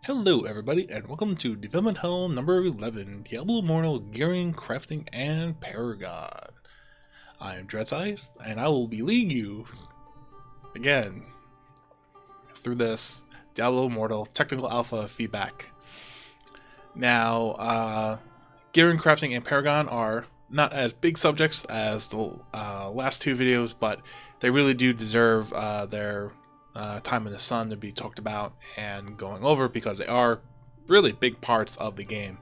Hello everybody and welcome to Development Hell number 11, Diablo Immortal Gearing, Crafting, and Paragon. I am Dredscythe and I will be leading you, again, through this Diablo Immortal Technical Alpha feedback. Now, Gearing, Crafting, and Paragon are not as big subjects as the last two videos, but they really do deserve their time in the sun to be talked about and going over because they are really big parts of the game,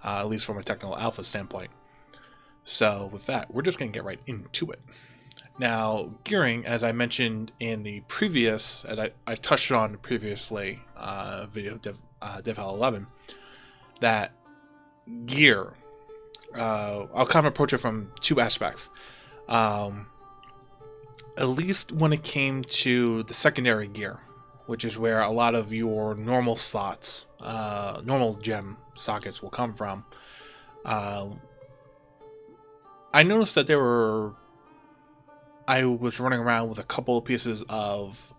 at least from a technical alpha standpoint. So with that, we're just going to get right into it. Now, gearing, as I mentioned in the previous, as I touched on previously, video Dev Hell 11, that gear, I'll kind of approach it from two aspects. At least when it came to the secondary gear, which is where a lot of your normal slots, normal gem sockets will come from. I noticed that I was running around with a couple of pieces of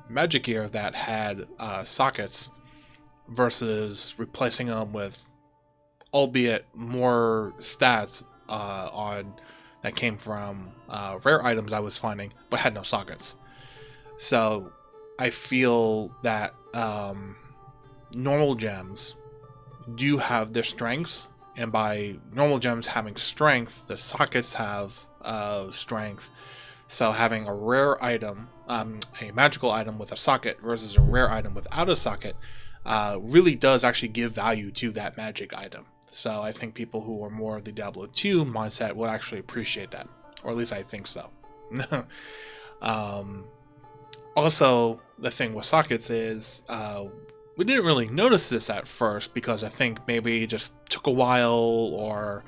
magic gear that had sockets versus replacing them with, albeit more stats on that came from rare items I was finding, but had no sockets. So I feel that normal gems do have their strengths, and by normal gems having strength, the sockets have strength. So having a rare item, a magical item with a socket versus a rare item without a socket, really does actually give value to that magic item. So I think people who are more of the Diablo 2 mindset will actually appreciate that, or at least I think so. Also, the thing with sockets is we didn't really notice this at first because I think maybe it just took a while, or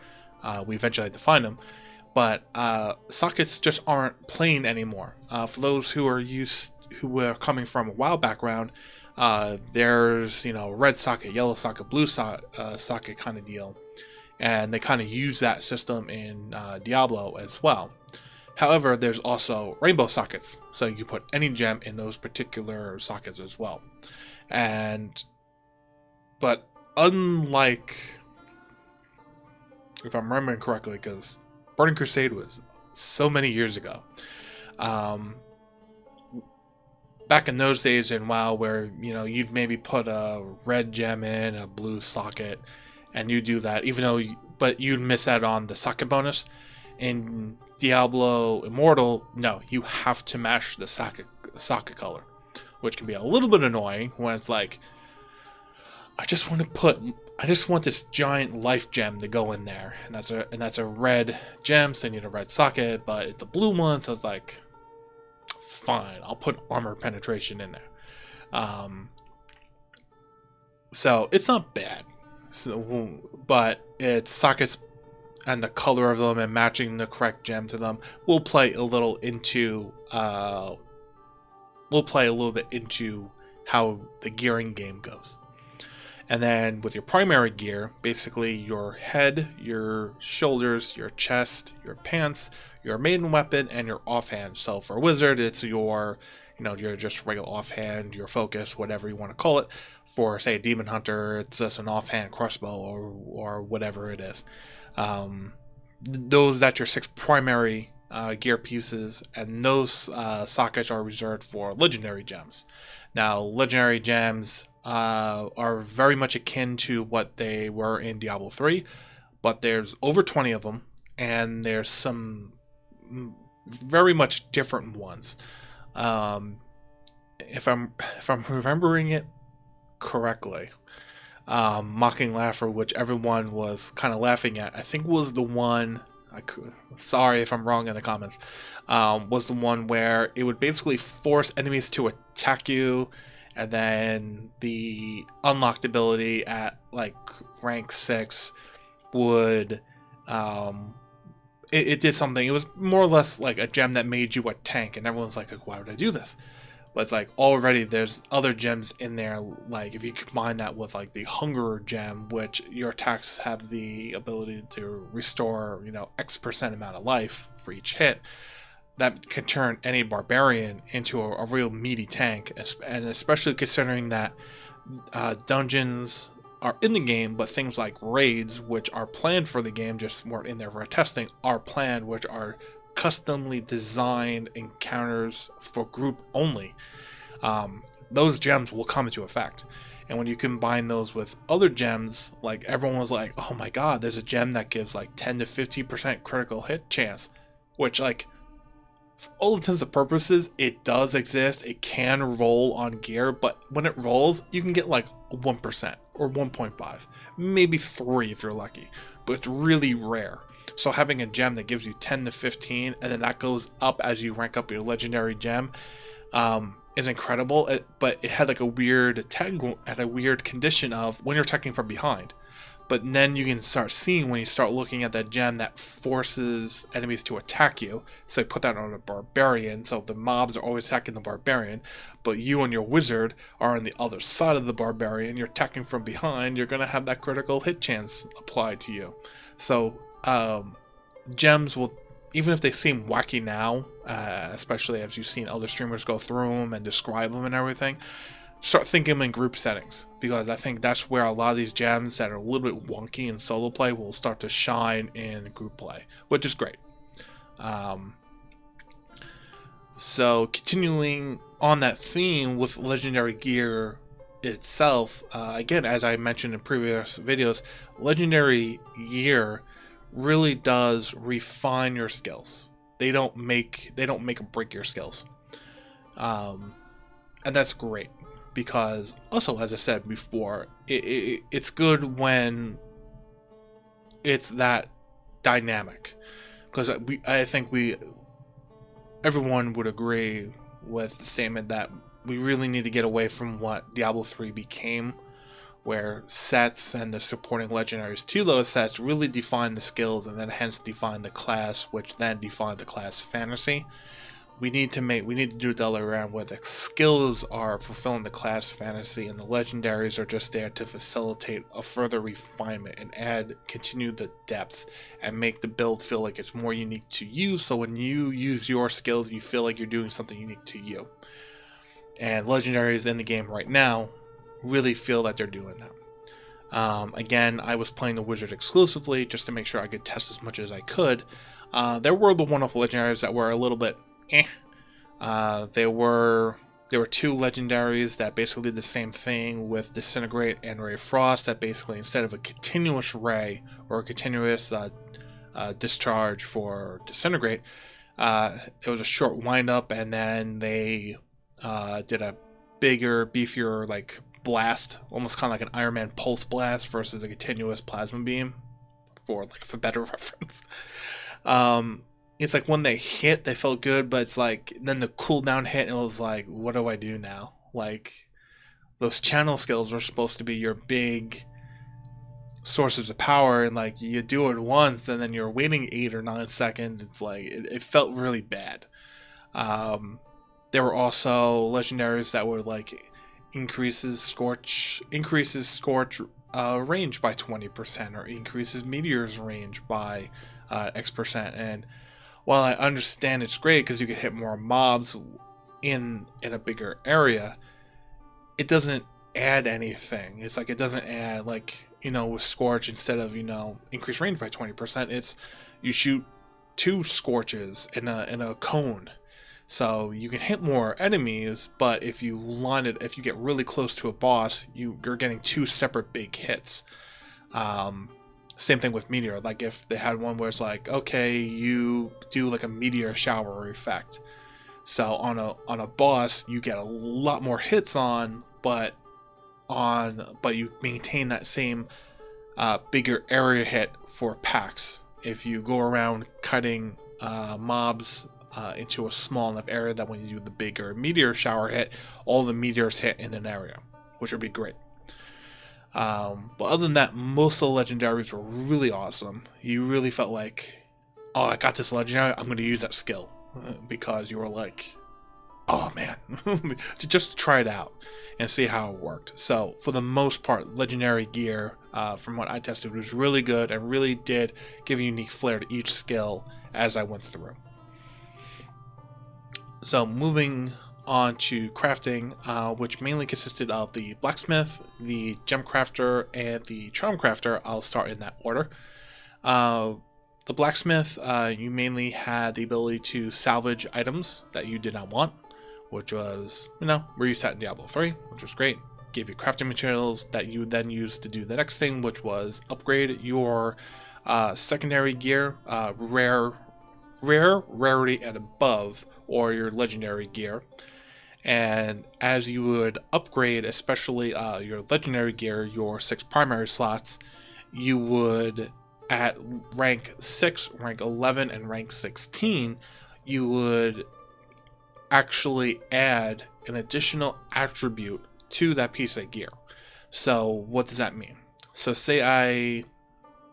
we eventually had to find them. But sockets just aren't plain anymore. For those who are coming from a WoW background, there's, red socket, yellow socket, blue socket kind of deal, and they kind of use that system in Diablo as well. However, there's also rainbow sockets, so you can put any gem in those particular sockets as well. But unlike, if I'm remembering correctly, because Burning Crusade was so many years ago, back in those days in WoW, where you'd maybe put a red gem in a blue socket, and you do that, but you'd miss out on the socket bonus. In Diablo Immortal, no, you have to match the socket color, which can be a little bit annoying when it's like, I just want this giant life gem to go in there, and that's a red gem, so you need a red socket, but it's a blue one, so it's like, fine, I'll put armor penetration in there. So it's not bad. But it's sockets and the color of them and matching the correct gem to them will play a little bit into how the gearing game goes. And then with your primary gear, basically your head, your shoulders, your chest, your pants, your main weapon, and your offhand. So for a wizard, it's your just regular offhand, your focus, whatever you want to call it. For, say, a demon hunter, it's just an offhand crossbow or whatever it is. That's your 6 primary gear pieces, and those sockets are reserved for legendary gems. Now, legendary gems are very much akin to what they were in Diablo 3, but there's over 20 of them, and there's some very much different ones. If I'm remembering it correctly, Mocking Laugher, which everyone was kind of laughing at, I think was the one, sorry if I'm wrong in the comments, was the one where it would basically force enemies to attack you, and then the unlocked ability at like rank 6 would it did something. It was more or less like a gem that made you a tank, and everyone's like, why would I do this? But it's like, already there's other gems in there, like if you combine that with like the Hunger gem, which your attacks have the ability to restore, X% amount of life for each hit, that can turn any barbarian into a real meaty tank. And especially considering that dungeons are in the game, but things like raids, which are planned for the game, just weren't in there for testing, are planned, which are customly designed encounters for group only. Those gems will come into effect. And when you combine those with other gems, like everyone was like, oh my god, there's a gem that gives like 10 to 50% critical hit chance, which, like, for all intents and purposes, it does exist. It can roll on gear, but when it rolls, you can get like 1% or 1.5, maybe 3 if you're lucky, but it's really rare. So having a gem that gives you 10 to 15, and then that goes up as you rank up your legendary gem, is incredible. But it had like a weird tag at a weird condition of when you're attacking from behind. But then you can start seeing when you start looking at that gem that forces enemies to attack you. So put that on a barbarian, so the mobs are always attacking the barbarian, but you and your wizard are on the other side of the barbarian, you're attacking from behind, you're going to have that critical hit chance applied to you. So gems will, even if they seem wacky now, especially as you've seen other streamers go through them and describe them and everything, start thinking in group settings, because I think that's where a lot of these gems that are a little bit wonky in solo play will start to shine in group play, which is great. So continuing on that theme with legendary gear itself, again, as I mentioned in previous videos, legendary gear really does refine your skills. They don't make or break your skills, and that's great. Because also, as I said before, it's good when it's that dynamic. Because I think everyone would agree with the statement that we really need to get away from what Diablo 3 became, where sets and the supporting legendaries to those sets really define the skills and then hence define the class, which then define the class fantasy. We need to do the other way around, where the skills are fulfilling the class fantasy and the legendaries are just there to facilitate a further refinement and continue the depth and make the build feel like it's more unique to you. So when you use your skills, you feel like you're doing something unique to you. And legendaries in the game right now really feel that they're doing that. Again, I was playing the wizard exclusively just to make sure I could test as much as I could. There were the one-off legendaries that were a little bit there were 2 legendaries that basically did the same thing with Disintegrate and Ray of Frost, that basically instead of a continuous ray or a continuous discharge for Disintegrate, it was a short wind up, and then they did a bigger, beefier like blast, almost kind of like an Iron Man pulse blast versus a continuous plasma beam, for better reference. It's like when they hit, they felt good, but it's like then the cooldown hit, and it was like, what do I do now? Like, those channel skills were supposed to be your big sources of power, and like you do it once, and then you're waiting 8 or 9 seconds. It's like it felt really bad. There were also legendaries that were like increases scorch range by 20%, or increases meteor's range by X%. And while I understand it's great because you can hit more mobs in a bigger area, it doesn't add anything. It's like it doesn't add, like, with Scorch, instead of increase range by 20%, it's you shoot 2 Scorches in a cone, so you can hit more enemies. But if you get really close to a boss, you're getting 2 separate big hits. Same thing with Meteor. Like if they had one where it's like, okay, you do like a meteor shower effect, so on a boss you get a lot more hits but you maintain that same bigger area hit for packs. If you go around cutting mobs into a small enough area that when you do the bigger meteor shower hit, all the meteors hit in an area, which would be great. But other than that, most of the legendaries were really awesome. You really felt like, oh, I got this legendary, I'm going to use that skill, because you were like, oh man, just try it out and see how it worked. So for the most part, legendary gear, from what I tested, was really good and really did give a unique flair to each skill as I went through. So moving onto crafting, which mainly consisted of the blacksmith, the gem crafter, and the charm crafter. I'll start in that order. The blacksmith, you mainly had the ability to salvage items that you did not want, which was, where you sat in Diablo 3, which was great. Gave you crafting materials that you then used to do the next thing, which was upgrade your secondary gear, rare, rarity, and above, or your legendary gear. And as you would upgrade, especially your legendary gear, your 6 primary slots, you would, at rank 6, rank 11, and rank 16, you would actually add an additional attribute to that piece of gear. So what does that mean? So say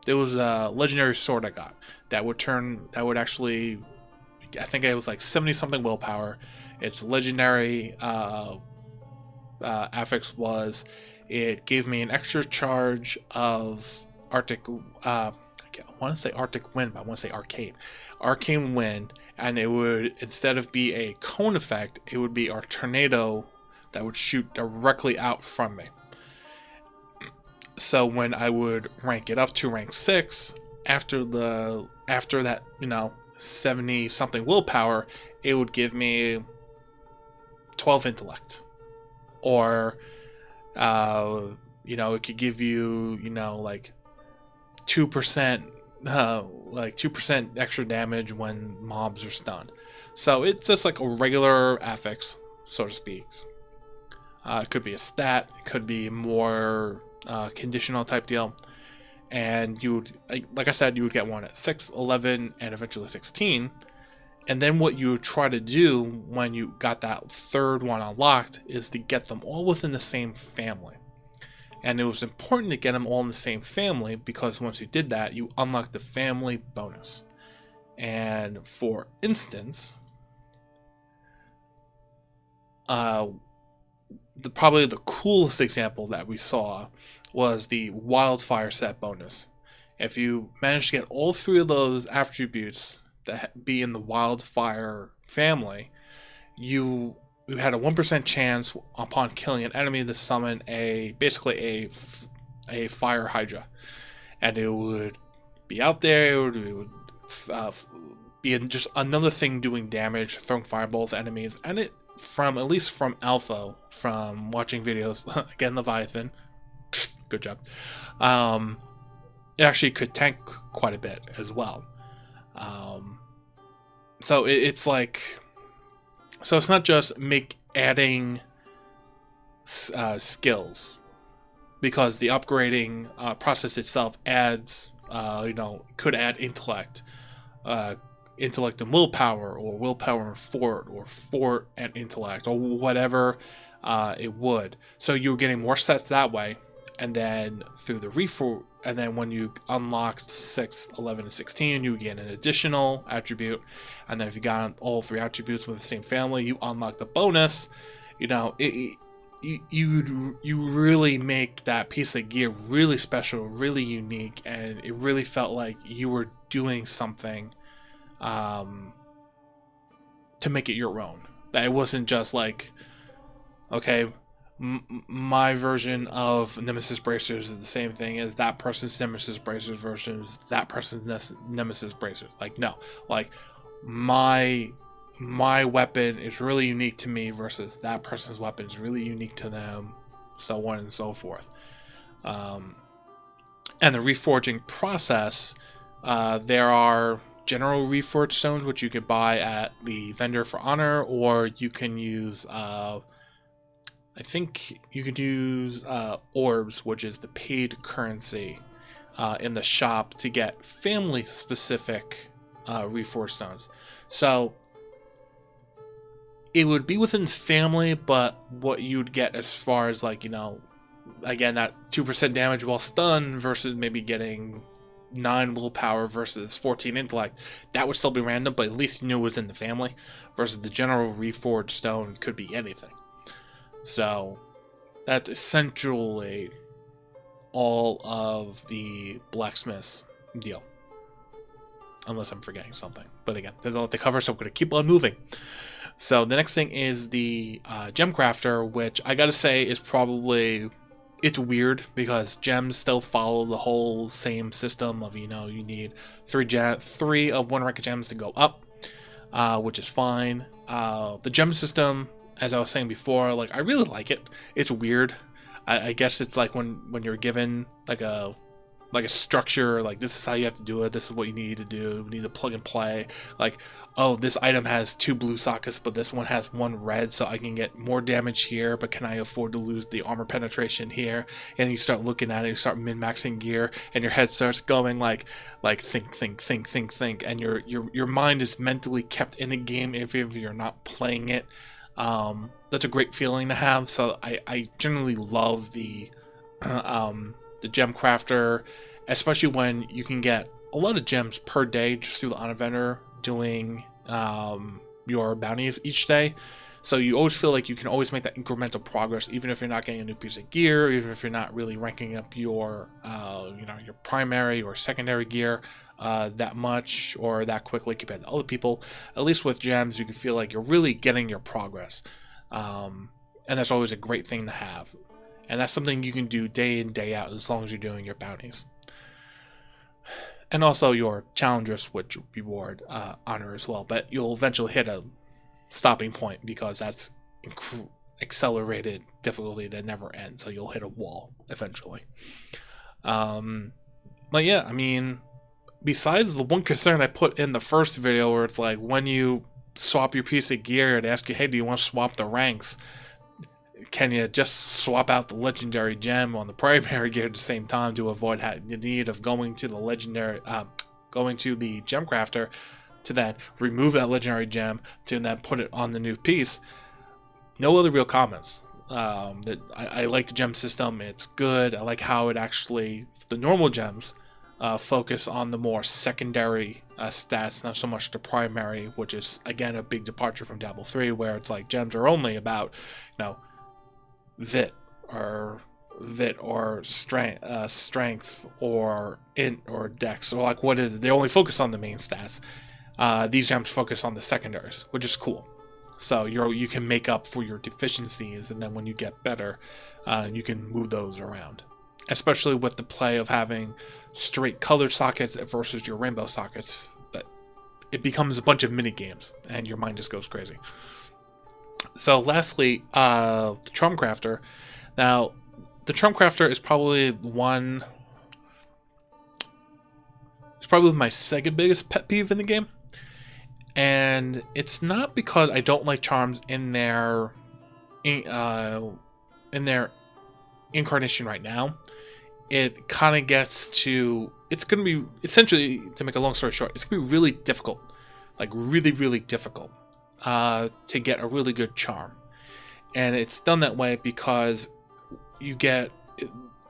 there was a legendary sword I got that would actually, I think it was like 70 something willpower. Its legendary affix was, it gave me an extra charge of Arctic, I want to say Arctic Wind, but I want to say Arcane Wind, and it would, instead of be a cone effect, it would be a tornado that would shoot directly out from me. So when I would rank it up to rank 6, after that, 70 something willpower, it would give me 12 intellect, or it could give you like 2% like 2% extra damage when mobs are stunned. So it's just like a regular affix, so to speak. It could be a stat, it could be more conditional type deal, and you would, like I said, you would get one at 6, 11, and eventually 16. And then what you would try to do when you got that third one unlocked is to get them all within the same family. And it was important to get them all in the same family, because once you did that, you unlocked the family bonus. And for instance, probably the coolest example that we saw was the wildfire set bonus. If you managed to get all 3 of those attributes that be in the wildfire family, you had a 1% chance upon killing an enemy to summon basically a fire hydra, and it would be out there. It would be just another thing doing damage, throwing fireballs at enemies, and it, at least from Alpha, from watching videos, again, Leviathan, good job, it actually could tank quite a bit as well. So it's not just adding skills, because the upgrading process itself adds, could add intellect and willpower, or willpower and fort, or fort and intellect, or whatever it would. So you're getting more sets that way, and then through the reform, and then when you unlocked 6, 11, and 16, you get an additional attribute, and then if you got all 3 attributes with the same family, you unlock the bonus. You really make that piece of gear really special, really unique, and it really felt like you were doing something to make it your own. That it wasn't just like, okay, my version of Nemesis Bracers is the same thing as that person's Nemesis Bracers versus that person's Nemesis Bracers. Like, no, like my weapon is really unique to me versus that person's weapon is really unique to them, so on and so forth. And the reforging process, there are general reforged stones which you could buy at the vendor for honor, or you can use I think you could use orbs, which is the paid currency in the shop, to get family specific reforged stones. So it would be within family, but what you'd get as far as, like, again, that 2% damage while stunned versus maybe getting 9 willpower versus 14 intellect, that would still be random, but at least you knew it was in the family, versus the general reforged stone could be anything. So that's essentially all of the blacksmith's deal, unless I'm forgetting something. But again, there's a lot to cover, so I'm going to keep on moving. So the next thing is the gem crafter, which I gotta say is probably, it's weird because gems still follow the whole same system of, you need three of one rank of gems to go up, which is fine. The gem system, as I was saying before, like, I really like it. It's weird. I guess it's like when you're given like a structure, like, this is how you have to do it, this is what you need to do, you need to plug and play, like, oh, this item has 2 blue sockets but this one has 1 red, so I can get more damage here, but can I afford to lose the armor penetration here? And you start looking at it, you start min-maxing gear, and your head starts going like think, and your mind is mentally kept in the game if you're not playing it. That's a great feeling to have. So I generally love the gem crafter, especially when you can get a lot of gems per day just through the honor vendor doing your bounties each day. So you always feel like you can always make that incremental progress, even if you're not getting a new piece of gear, even if you're not really ranking up your your primary or secondary gear that much or that quickly compared to other people. At least with gems, you can feel like you're really getting your progress, and that's always a great thing to have. And that's something you can do day in, day out, as long as you're doing your bounties. And also your challengers, which reward honor as well. But you'll eventually hit a stopping point because that's accelerated difficulty that never ends. So you'll hit a wall eventually. But yeah, I mean, besides the one concern I put in the first video where it's like when you swap your piece of gear, it asks you, hey, do you want to swap the ranks? Can you just swap out the legendary gem on the primary gear at the same time to avoid the need of going to the legendary, going to the gem crafter to then remove that legendary gem to then put it on the new piece? No other real comments. That I like the gem system. It's good. I like how it actually, the normal gems focus on the more secondary stats, not so much the primary, which is again a big departure from Diablo 3, where it's like gems are only about, vit or strength or int or dex, or like what is it? They only focus on the main stats. These gems focus on the secondaries, which is cool. So you can make up for your deficiencies, and then when you get better, you can move those around. Especially with the play of having straight colored sockets versus your rainbow sockets, that it becomes a bunch of mini games, and your mind just goes crazy. So lastly, the Charm Crafter. Now, the Charm Crafter is probably my second biggest pet peeve in the game. And it's not because I don't like charms in their incarnation right now. It kind of gets to, it's going to be, essentially, to make a long story short, it's going to be really difficult, like really, really difficult to get a really good charm. And it's done that way because you get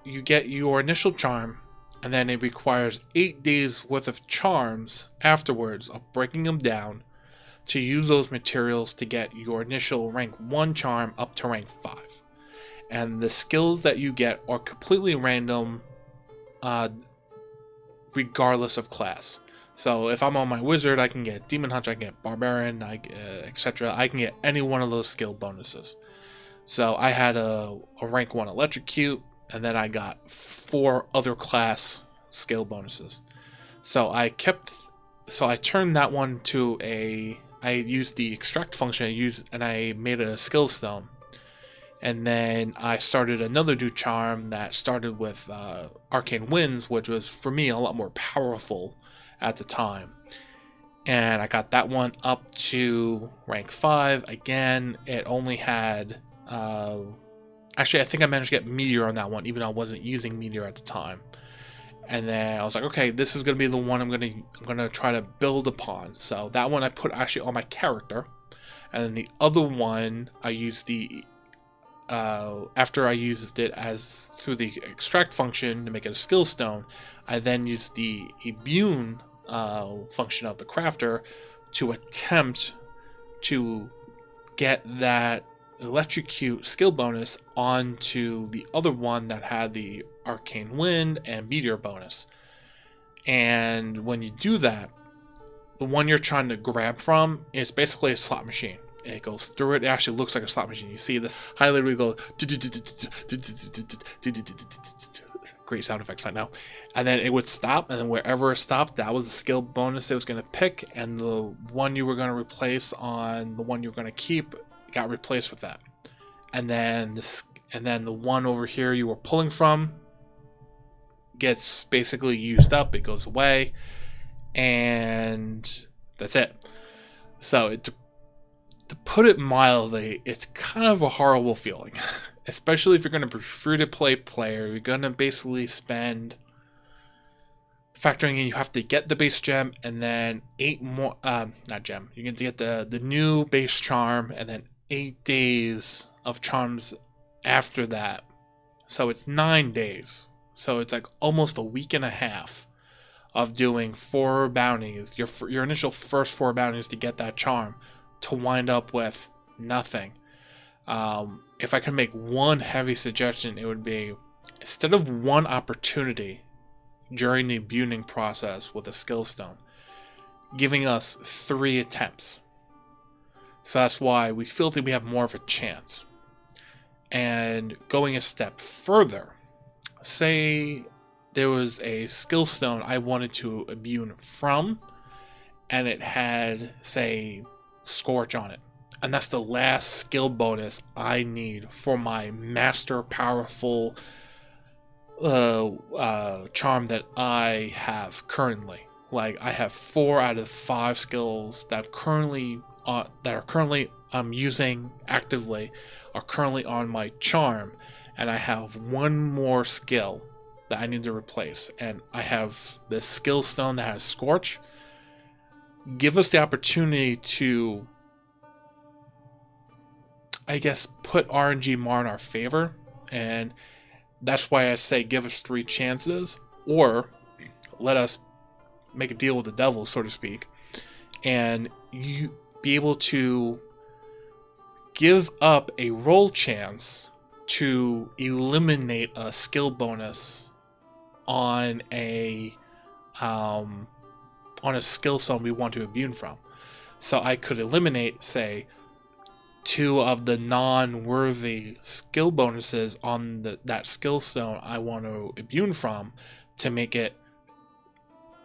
your initial charm, and then it requires 8 days worth of charms afterwards of breaking them down to use those materials to get your initial rank 1 charm up to rank 5. And the skills that you get are completely random, regardless of class. So if I'm on my wizard, I can get Demon Hunter, I can get Barbarian, etc. I can get any one of those skill bonuses. So I had a rank 1 Electrocute, and then I got 4 other class skill bonuses. So I turned that one to I used the extract function and I made it a skill stone. And then I started another new charm that started with Arcane Winds, which was for me a lot more powerful at the time. And I got that one up to rank 5. Again, it only had actually, I think I managed to get Meteor on that one, even though I wasn't using Meteor at the time. And then I was like, okay, this is going to be the one I'm going to try to build upon. So that one I put actually on my character. And then the other one, I used after I used it through the extract function to make it a skill stone, I then used the immune function of the crafter to attempt to get that Electrocute skill bonus onto the other one that had the Arcane Wind and Meteor bonus. And when you do that, the one you're trying to grab from is basically a slot machine. and it goes through it. It actually looks like a slot machine. You see this highlight where you go, great sound effects right now, and then it would stop, and then wherever it stopped, that was the skill bonus it was going to pick, and the one you were going to replace on the one you were going to keep got replaced with that. And then the one over here you were pulling from gets basically used up. It goes away, and that's it. So to put it mildly, it's kind of a horrible feeling, especially if you're going to be free-to-play player. You're going to basically spend, factoring in, you have to get the base gem and then 8 more, not gem, you're going to get the new base charm and then 8 days of charms after that. So it's 9 days. So it's like almost a week and a half of doing 4 bounties, your initial first 4 bounties to get that charm, to wind up with nothing. If I could make one heavy suggestion, it would be, instead of one opportunity during the imbuing process with a skill stone, giving us 3 attempts. So that's why we feel that we have more of a chance. And going a step further, say there was a skill stone I wanted to imbue from, and it had, say, Scorch on it, and that's the last skill bonus I need for my master powerful charm that I have currently. Like, I have 4 out of 5 skills that are currently I'm using actively are currently on my charm, and I have 1 more skill that I need to replace, and I have this skill stone that has Scorch. Give us the opportunity to, I guess, put RNG more in our favor, and that's why I say give us 3 chances, or let us make a deal with the devil, so to speak, and you be able to give up a roll chance to eliminate a skill bonus on a skill stone we want to imbue from. So I could eliminate, say, 2 of the non-worthy skill bonuses on that skill stone I want to imbue from, to make it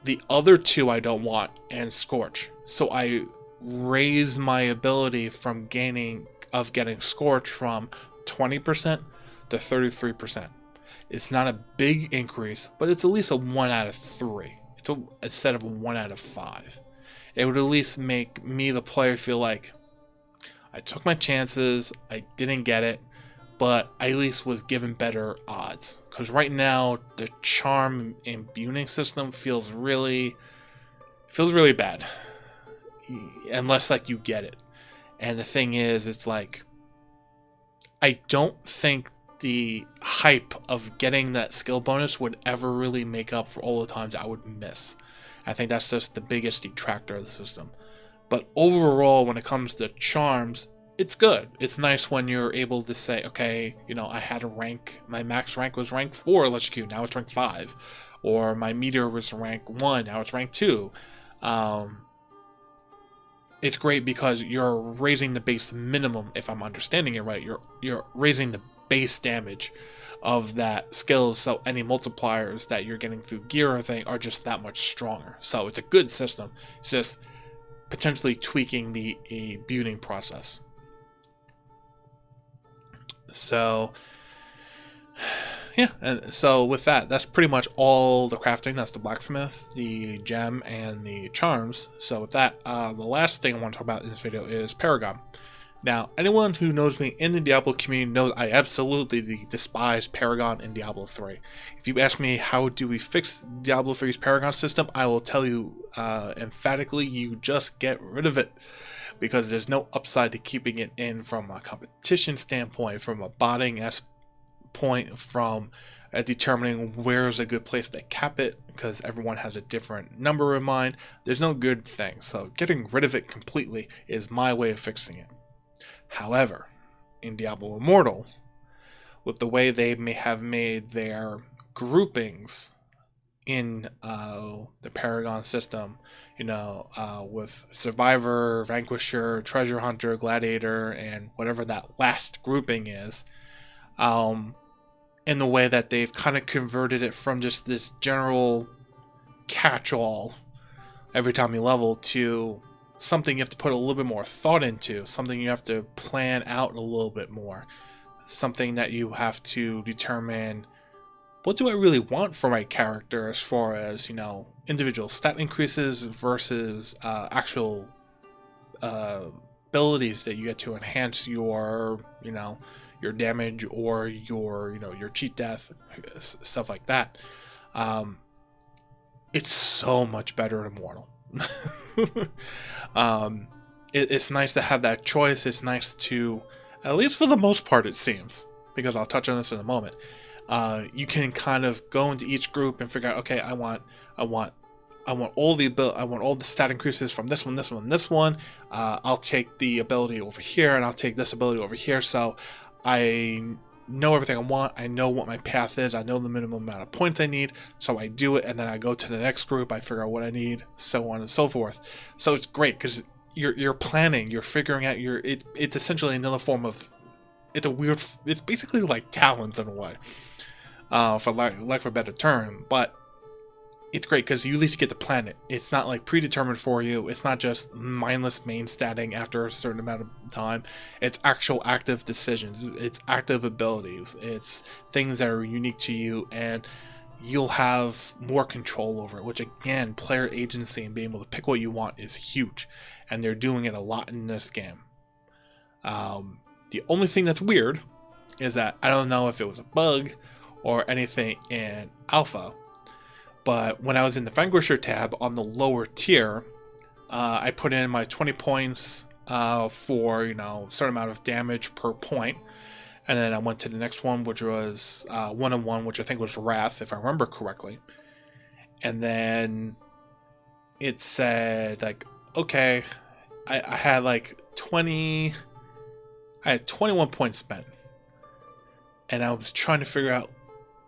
the other 2 I don't want and Scorch. So I raise my ability from getting Scorch from 20% to 33%. It's not a big increase, but it's at least a 1 out of 3. Instead of a 1 out of 5. It would at least make me, the player, feel like I took my chances, I didn't get it, but I at least was given better odds. Because right now, the charm imbuing system feels really bad. Unless, like, you get it. And the thing is, it's like, I don't think the hype of getting that skill bonus would ever really make up for all the times I would miss. I think that's just the biggest detractor of the system. But overall, when it comes to charms, it's good. It's nice when you're able to say, okay, I had a rank, my max rank was rank 4 electrocute, now it's rank 5. Or my meteor was rank 1, now it's rank 2. It's great because you're raising the base minimum, if I'm understanding it right. You're raising the base damage of that skill, so any multipliers that you're getting through gear or thing are just that much stronger. So it's a good system. It's just potentially tweaking the imbuing process. So yeah, and so with that, that's pretty much all the crafting. That's the blacksmith, the gem, and the charms. So with that, the last thing I want to talk about in this video is Paragon. Now, anyone who knows me in the Diablo community knows I absolutely despise Paragon in Diablo 3. If you ask me how do we fix Diablo 3's Paragon system, I will tell you emphatically, you just get rid of it. Because there's no upside to keeping it in from a competition standpoint, from a botting point, from determining where's a good place to cap it, because everyone has a different number in mind. There's no good thing, so getting rid of it completely is my way of fixing it. However, in Diablo Immortal, with the way they may have made their groupings, in the Paragon system, with Survivor, Vanquisher, Treasure Hunter, Gladiator, and whatever that last grouping is, in the way that they've kind of converted it from just this general catch-all every time you level to something you have to put a little bit more thought into, something you have to plan out a little bit more, something that you have to determine, what do I really want for my character as far as, individual stat increases versus actual abilities that you get to enhance your, your damage or your cheat death, stuff like that. It's so much better in Immortal. It's nice to have that choice. It's nice to, at least for the most part, it seems, because I'll touch on this in a moment. You can kind of go into each group and figure out, okay, I want all the stat increases from this one, this one, this one. I'll take the ability over here, and I'll take this ability over here. So I know everything I want. I know what my path is. I know the minimum amount of points I need. So I do it, and then I go to the next group. I figure out what I need, so on and so forth. So it's great because you're planning. You're figuring out it's essentially another form of. It's basically like talents in a way, for lack of a better term, but it's great because you at least get to plan it. It's not like predetermined for you. It's not just mindless main statting after a certain amount of time. It's actual active decisions. It's active abilities. It's things that are unique to you, and you'll have more control over it, which again, player agency and being able to pick what you want is huge, and they're doing it a lot in this game. The only thing that's weird is that I don't know if it was a bug or anything in alpha, but when I was in the Vanquisher tab on the lower tier, I put in my 20 points for a certain amount of damage per point, and then I went to the next one, which was 1-on-1, which I think was Wrath, if I remember correctly. And then it said, like, okay, I had like 21 points spent, and I was trying to figure out,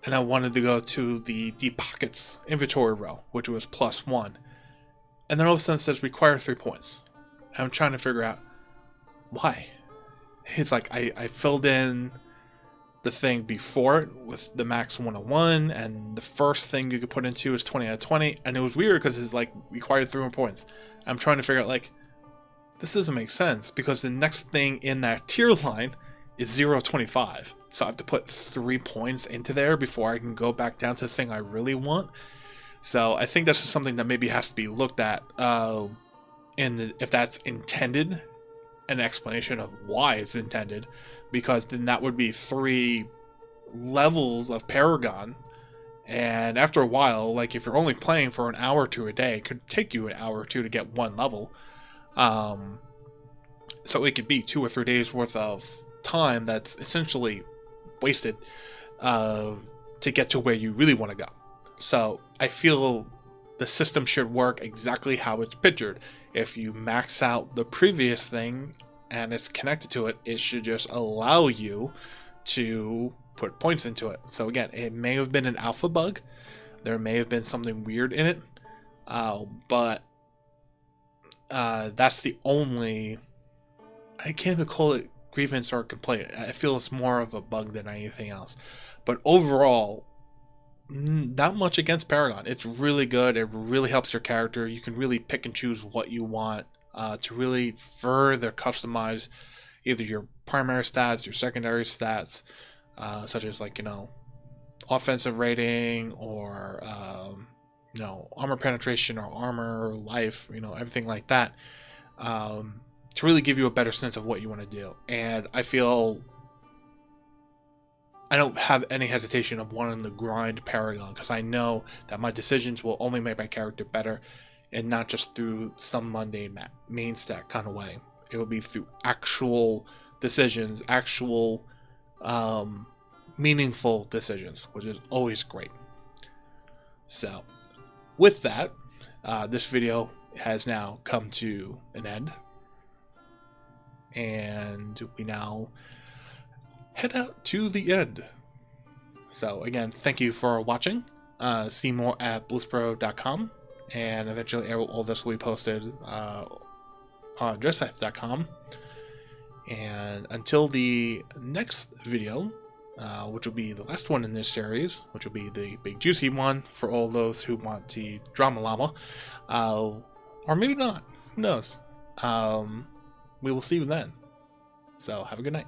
and I wanted to go to the Deep Pockets inventory row, which was +1, and then all of a sudden it says require 3 points. And I'm trying to figure out why. It's like I filled in the thing before it with the max 101, and the first thing you could put into is 20 out of 20, and it was weird because it's like required 3 more points. I'm trying to figure out, like, this doesn't make sense because the next thing in that tier line is 0.25. So I have to put 3 points into there before I can go back down to the thing I really want. So I think that's just something that maybe has to be looked at, if that's intended, an explanation of why it's intended, because then that would be 3 levels of Paragon. And after a while, like if you're only playing for an hour or two a day, it could take you an hour or two to get 1 level. So it could be 2 or 3 days worth of time that's essentially wasted to get to where you really want to go. So I feel the system should work exactly how it's pictured. If you max out the previous thing and it's connected to it, it should just allow you to put points into it. So again, it may have been an alpha bug. There may have been something weird in it. But that's the only... I can't even call it grievance or complaint. I feel it's more of a bug than anything else. But overall, not much against Paragon. It's really good. It really helps your character. You can really pick and choose what you want to really further customize either your primary stats, your secondary stats, such as, like, offensive rating or armor penetration or armor life, everything like that, to really give you a better sense of what you want to do. And I feel I don't have any hesitation of wanting to grind Paragon, because I know that my decisions will only make my character better, and not just through some mundane main stat kind of way. It will be through actual decisions, actual meaningful decisions, which is always great. So with that, this video has now come to an end, and we now head out to the end. So again, thank you for watching, see more at blizzpro.com, and eventually all this will be posted on Dredscythe.com. And until the next video, which will be the last one in this series, which will be the big juicy one for all those who want to drama llama, or maybe not, who knows. We will see you then. So have a good night.